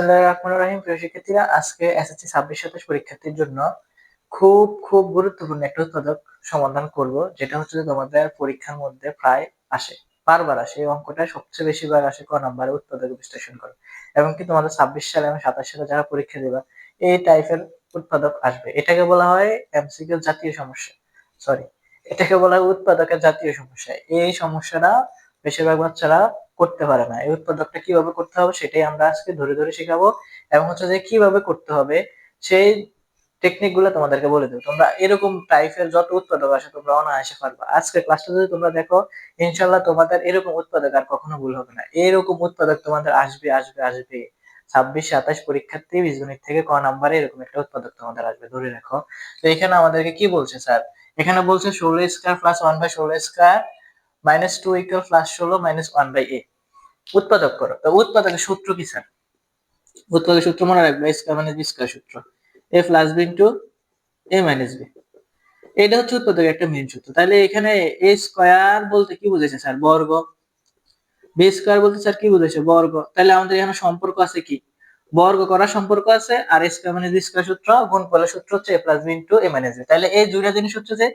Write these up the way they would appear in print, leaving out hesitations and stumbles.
বিসমিল্লাহির রহিম। প্রিয় শিক্ষার্থীরা, আজকে এসএসসি 26-27 পরীক্ষার্থীর জন্য খুব গুরুত্বপূর্ণ একটা উৎপাদক সমাধান করব, যেটা হচ্ছে যে তোমাদের পরীক্ষার মধ্যে প্রায় আসে, বারবার আসে। এই অঙ্কটা সবচেয়ে বেশি বার আসে ক নাম্বারে, উৎপাদক বিশ্লেষণ করো। এবং কি তোমাদের 26 সালে এবং 27 সালে যারা পরীক্ষা দেবা এই টাইপের উৎপাদক আসবে। এটাকে বলা হয় এমসিকিউ জাতীয় সমস্যা। সরি, এটাকে বলা হয় উৎপাদকের জাতীয় সমস্যা। এই সমস্যাটা বেশিরভাগ বাচ্চারা করতে পারে না। এই উৎপাদকটা কিভাবে করতে হবে সেটাই আমরা আজকে ধরে শেখাবো, এবং হচ্ছে যে কিভাবে করতে হবে সেই টেকনিক গুলো তোমাদেরকে বলে দেবো। তোমরা এরকম টাইপের যত উৎপাদক আসে তোমরা অনায়াসে পারবা। আজকের ক্লাসটা যদি তোমরা দেখো, ইনশাল্লাহ তোমাদের এরকম উৎপাদক আর কখনো ভুল হবে না। এরকম উৎপাদক তোমাদের আসবে 26-27 পরীক্ষার্থী বীজগণিত থেকে ক নাম্বারে এরকম একটা উৎপাদক তোমাদের আসবে, ধরে রাখো। তো এখানে আমাদেরকে কি বলছে স্যার? এখানে বলছে 16 square plus 1/16 square minus 2 equal plus 16 minus 1/a। উৎপাদক করো। তো উৎপাদকের সূত্র কি স্যার? উৎপাদকের সূত্র মনে রাখবে, a square minus b square সূত্র, a plus b into a minus b। এটা হচ্ছে উৎপাদকের একটা মেইন সূত্র। তাহলে এখানে a স্কয়ার বলতে কি বুঝাইছে স্যার? বর্গ। b স্কয়ার বলতে স্যার কি বুঝাইছে? বর্গ। তাহলে আমাদের এখানে সম্পর্ক আছে কি? বর্গ করার সম্পর্ক আছে। আর a square minus b square সূত্র, গুণফলের সূত্র হচ্ছে a plus b into a minus b। তাহলে এই দুইটা জিনিস হচ্ছে যে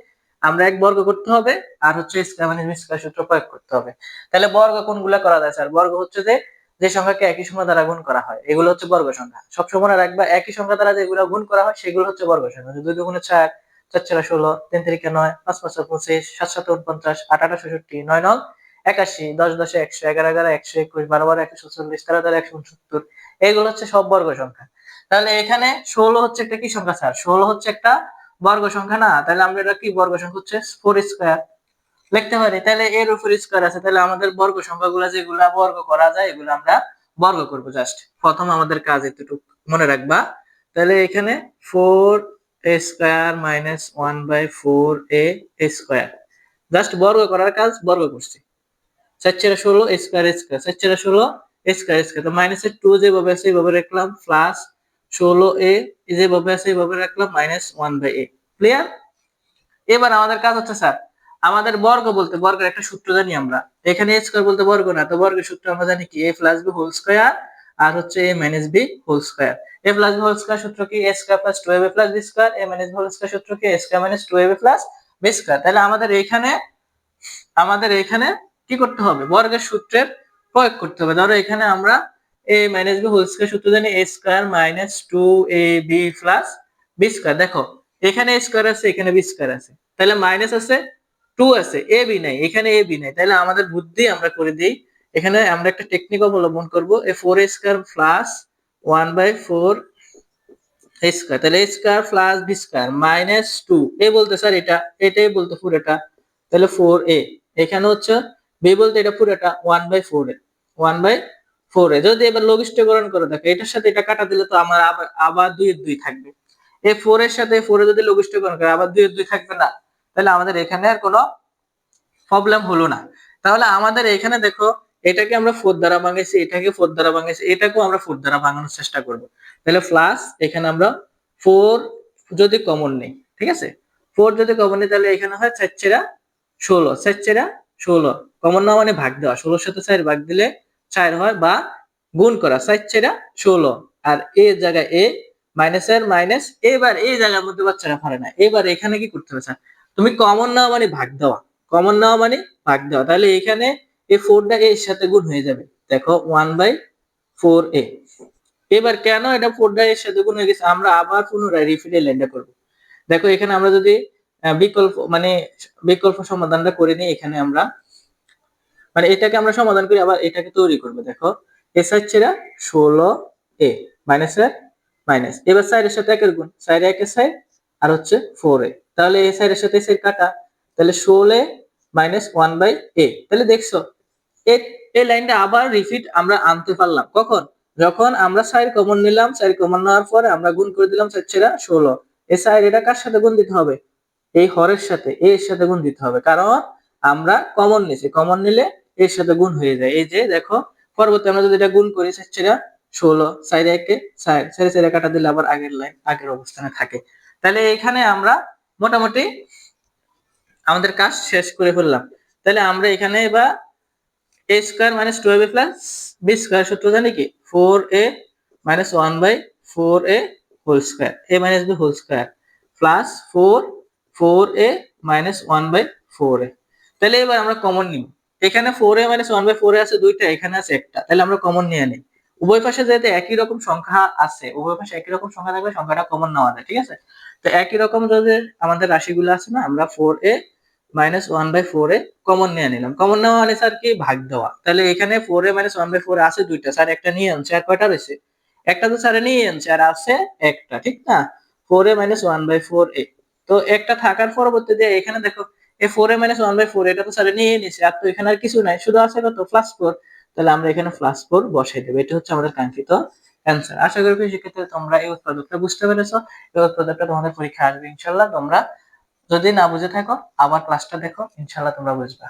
আমরা এক বর্গ করতে হবে, আর হচ্ছে a square minus b square সূত্র প্রয়োগ করতে হবে। তাহলে বর্গ কোনগুলা করা যায় স্যার? বর্গ হচ্ছে যে যে সংখ্যাকে একই সংখ্যা দ্বারা গুণ করা হয়, এগুলো হচ্ছে বর্গ সংখ্যা। সবসময় মনে রাখবা, একই সংখ্যা দ্বারা যেগুলো গুণ করা হয় সেগুলো হচ্ছে বর্গ সংখ্যা। 2 দুগুণে 4, 4 চারে 16, 3 তিরিকে 9, 5 পাঁচে 25, 7 সাতে 49, 8 আটে 66, 9 9 81, 10 10 100, 11 11 121, 12 12 144, 13 13 169। এগুলো হচ্ছে সব বর্গ সংখ্যা। তাহলে এখানে 16 হচ্ছে একটা কি সংখ্যা স্যার? 16 হচ্ছে একটা বর্গ সংখ্যা না? তাহলে আমরা এটা কি বর্গ সংখ্যা হচ্ছে 4 স্কয়ার লিখতে পারি। তাহলে এর উপর স্কয়ার আছে, তাহলে আমাদের বর্গ সংখ্যাগুলো যেগুলা বর্গ করা যায় এগুলো আমরা বর্গ করব। জাস্ট প্রথম আমাদের কাজ এতটুকু মনে রাখবা। তাহলে এখানে 4a square minus 1/4a square, just বর্গ করার কাজ বর্গ করছি। 4 4 16 স্কয়ার স্কয়ার, 4 4 16 স্কয়ার স্কয়ার। তো মাইনাসের 2 যেভাবে আছে এইভাবে রাখলাম, প্লাস 16a যেভাবে আছে এইভাবে রাখলাম, মাইনাস 1/a। ক্লিয়ার? এবার আমাদের কাজ হচ্ছে স্যার, আমাদের বর্গ বলতে বর্গের একটা সূত্র জানি আমরা। এখানে a স্কয়ার বলতে বর্গ না, তো বর্গের সূত্র আমরা জানি কি? a plus b whole square আর হচ্ছে a minus b whole square. a plus b whole square সূত্র কি? a square plus 2ab plus b square. a minus b whole square সূত্র কি? a square minus 2ab plus b square. তাহলে আমাদের এখানে কি করতে হবে? বর্গের সূত্রের প্রয়োগ করতে হবে। ধরো এখানে আমরা a minus b whole square সূত্র জানি, a square minus 2ab plus b square. দেখো এখানে a স্কয়ার আছে, এখানে b স্কয়ার আছে, তাহলে মাইনাস আছে, 2 আছে, ab নাই, এখানে ab নাই। তাহলে আমাদের বুদ্ধি আমরা করে দেই, এখানে আমরা একটা টেকনিক অবলম্বন করব, a 4a square plus 1/4 a square. তাহলে a square plus b square minus 2, a বলতে স্যার এটাই বলতে পুরোটা, তাহলে 4a। এখানে হচ্ছে b বলতে এটা পুরোটা, 1/4a 1/4a। যদি এবার লঘিষ্ঠকরণ করে দেখো, এটার সাথে এটা কাটা দিলে তো আমার আবার 2 এর 2 থাকবে। এই 4 এর সাথে 4 এ যদি লঘিষ্ঠকরণ করে আবার 2 এর 2 থাকবে না? তাহলে আমাদের এখানে আর কোনো প্রবলেম হলো না। তাহলে আমাদের এখানে দেখো, এটাকে আমরা 4 দ্বারা ভাঙাইছি, এটাকে 4 দ্বারা ভাঙাইছি, এটাকেও আমরা 4 দ্বারা ভাঙানোর চেষ্টা করব। তাহলে প্লাস এখানে আমরা 4 যদি কমন নেই, ঠিক আছে? 4 যদি কমন নেই তাহলে এখানে হয় 4 4 16, 4 4 16 কমন না মানে ভাগ দেওয়া, 16 এর সাথে 4 ভাগ দিলে 4 হয়, বা গুণ করা 4 4 16। আর এর জায়গায় a মাইনাস এর মাইনাস, এবার এই জায়গার মধ্যে বাচ্চারা পারে না। এবার এখানে কি করতে হবে স্যার? তুমি কমন নাও মানে ভাগ দেওয়া, কমন নেওয়া মানে ভাগ দেওয়া। তাহলে এখানে এই 4টা এর সাথে গুণ হয়ে যাবে। দেখো 1/4a। এবার কেন এটা 4টা এর সাথে গুণ হয়ে গেছে, আমরা আবার পুনরায় রিপিটে লাইনটা করব। দেখো এখানে আমরা যদি বিকল্প সমাধানটা করে নিই, এখানে আমরা এটাকে আমরা সমাধান করি, আবার এটাকে তৈরি করব। দেখো a হচ্ছে 16a মাইনাস এর মাইনাস, এবার 4 এর সাথে 1 এর গুণ, 4 এ 1 এর 4 আর হচ্ছে 4a। তাহলে a 4 এর সাথে 4 কাটা, তাহলে 16a মাইনাস 1/a। তাহলে দেখছো এই লাইনটা আবার রিপিট আমরা আনতে পারলাম কখন? যখন আমরা 4 কমন নিলাম, 4 কমন নেওয়ার পরে আমরা গুণ করে দিলাম 4 4 16। এই 4 এটা কার সাথে গুণ দিতে হবে? এই হরের সাথে, এর সাথে গুণ দিতে হবে, কারণ আমরা কমন নিছি, কমন নিলে এর সাথে গুণ হয়ে যায়। এই যে দেখো, পরবর্তী আমরা যদি এটা গুণ করি 4 4 16, 4 1 4, 4 4 কাটা দিলে আবার আগের লাইন আগের অবস্থানে থাকে। তাহলে এখানে আমরা মোটামুটি আমাদের কাজ শেষ করে ফেললাম। তাহলে আমরা এখানে এবার a square minus 2ab plus b square সূত্র জানি কি? 4a minus 1/4a whole square, a minus b whole square plus 4a minus 1/4a। তাহলে এবার আমরা কমন নিব, এখানে 4a মাইনাস 1/4a আছে দুইটা, এখানে আছে একটা, তাহলে আমরা কমন নিয়ে নিই। উভয় পাশে যেহেতু একই রকম সংখ্যা আছে, উভয় পাশে একই রকম সংখ্যা থাকলে সংখ্যাটা কমন নেওয়া যায়, ঠিক আছে। তো একই রকম যদি আমাদের রাশিগুলো আছে না, আমরা 4a মাইনাস 1/4a কমন নিয়ে নিলাম। কমন নেওয়া মানে স্যার কি, ভাগ দেওয়া। তাহলে এখানে 4a মাইনাস 1/4 আছে দুইটা, স্যার একটা নিয়ে আনছে, আর কয়টা রয়েছে, একটা তো স্যার নিয়ে আনছে আর আছে একটা, ঠিক না। 4a মাইনাস 1/4a, তো একটা থাকার পরবর্তীতে এখানে দেখো এই 4a মাইনাস 1/4 এটা তো স্যার নিয়ে নিছে, আর তো এখানে আর কিছু নাই, শুধু আছে কত, +4। তাহলে আমরা এখানে +4 বসাই দেব, এটা হচ্ছে আমাদের কাঙ্ক্ষিত অ্যান্সার। আশা করি সেক্ষেত্রে তোমরা এই উৎপাদকটা বুঝতে পেরেছো। এই উৎপাদকটা তোমাদের পরীক্ষা আসবে ইনশাল্লাহ। তোমরা যদি না বুঝে থাকো আবার ক্লাসটা দেখো, ইনশাল্লাহ তোমরা বুঝবা।